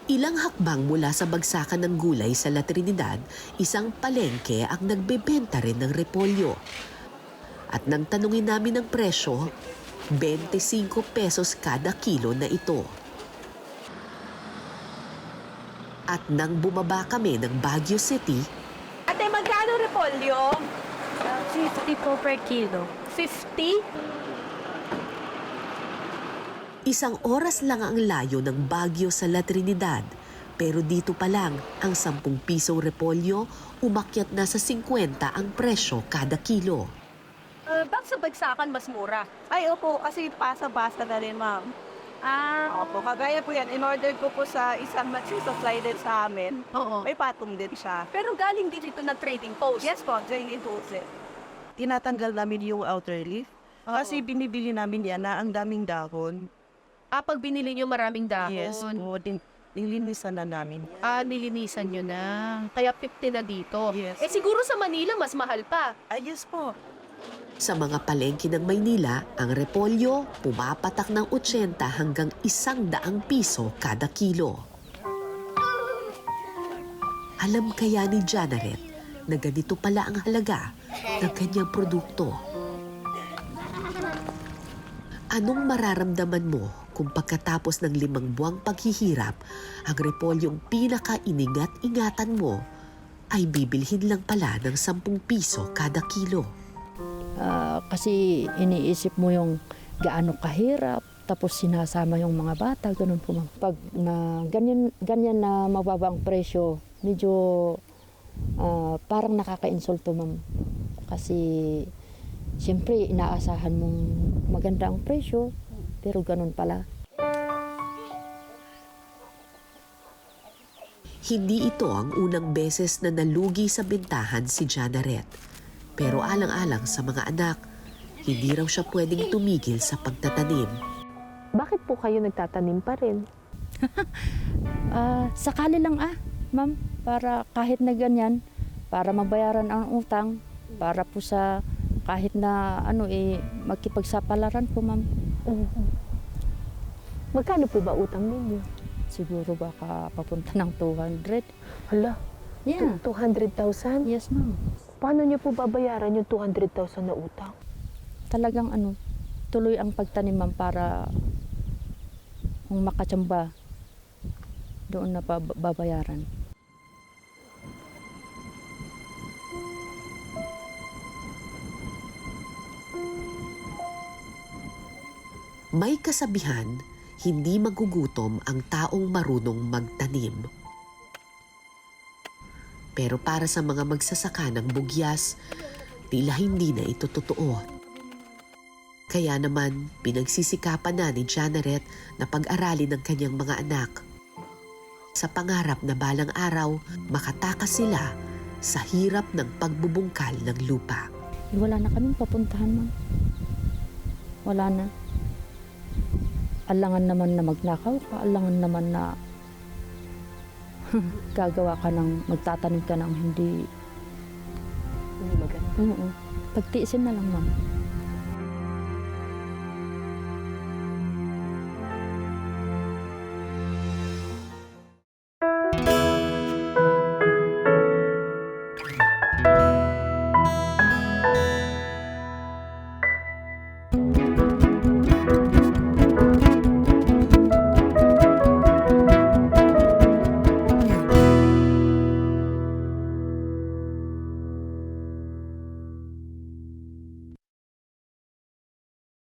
Ilang hakbang mula sa bagsakan ng gulay sa La Trinidad, isang palengke ang nagbebenta rin ng repolyo. At nang tanungin namin ang presyo, 25 pesos kada kilo na ito. At nang bumaba kami ng Baguio City, Ate, magkano repolyo? 50 po per kilo. 50? isang oras lang ang layo ng Baguio sa La Trinidad. Pero dito pa lang, ang 10 pisong repolyo, umakyat na sa 50 ang presyo kada kilo. Bak sa bagsakan, mas mura. Ay, opo, kasi basa-basa na rin, ma'am. Opo, kagaya po yan. In-order ko po sa isang nagsusupply din sa amin. Oo. May patong din siya. Pero galing din ito ng trading post. Yes po, training tools eh. Tinatanggal namin yung outer leaf. Kasi binibili namin yan na ang daming dahon. Pag binili nyo maraming dahon. Yes po, nilinisan na namin. Nilinisan nyo na. Kaya 50 na dito. Yes. Siguro sa Manila, mas mahal pa. Ay, yes po. Sa mga palengke ng Maynila, ang repolyo pumapatak ng 80 hanggang 100 piso kada kilo. Alam kaya ni Janaret na ganito pala ang halaga ng kanyang produkto? Anong mararamdaman mo kung pagkatapos ng 5 buwang paghihirap, ang repolyong pinaka-iningat-ingatan mo ay bibilhin lang pala ng 10 piso kada kilo? Kasi iniisip mo yung gaano kahirap, tapos sinasama yung mga bata, ganun po ma'am. Pag na, ganyan na mababa ang presyo, medyo parang nakaka-insulto ma'am. Kasi siyempre inaasahan mong maganda ang presyo, pero ganun pala. Hindi ito ang unang beses na nalugi sa bentahan si Janaret. Pero alang-alang sa mga anak, hindi raw siya pwedeng tumigil sa pagtatanim. Bakit po kayo nagtatanim pa rin? Sakali lang ma'am, para kahit na ganyan, para mabayaran ang utang, para po sa kahit na magkipagsapalaran po ma'am. Magkano po ba utang ninyo? Siguro baka papunta ng 200. Hala, Yeah. 200,000? Yes ma'am. Paano niyo po babayaran yung 200,000 na utang? Talagang tuloy ang pagtanim ma'am para kung makatsamba doon na babayaran. May kasabihan, hindi magugutom ang taong marunong magtanim. Pero para sa mga magsasaka ng bugyas, tila hindi na ito totoo. Kaya naman, pinagsisikapan na ni Janaret na pag-aralin ng kanyang mga anak. Sa pangarap na balang araw, makatakas sila sa hirap ng pagbubungkal ng lupa. Wala na kaming papuntahan ma'am. Wala na. Alangan naman na magnakaw ka, alangan naman na gagawa ka magtatanim ka ng hindi Hindi maganda. Pagtiisin na lang ma'am.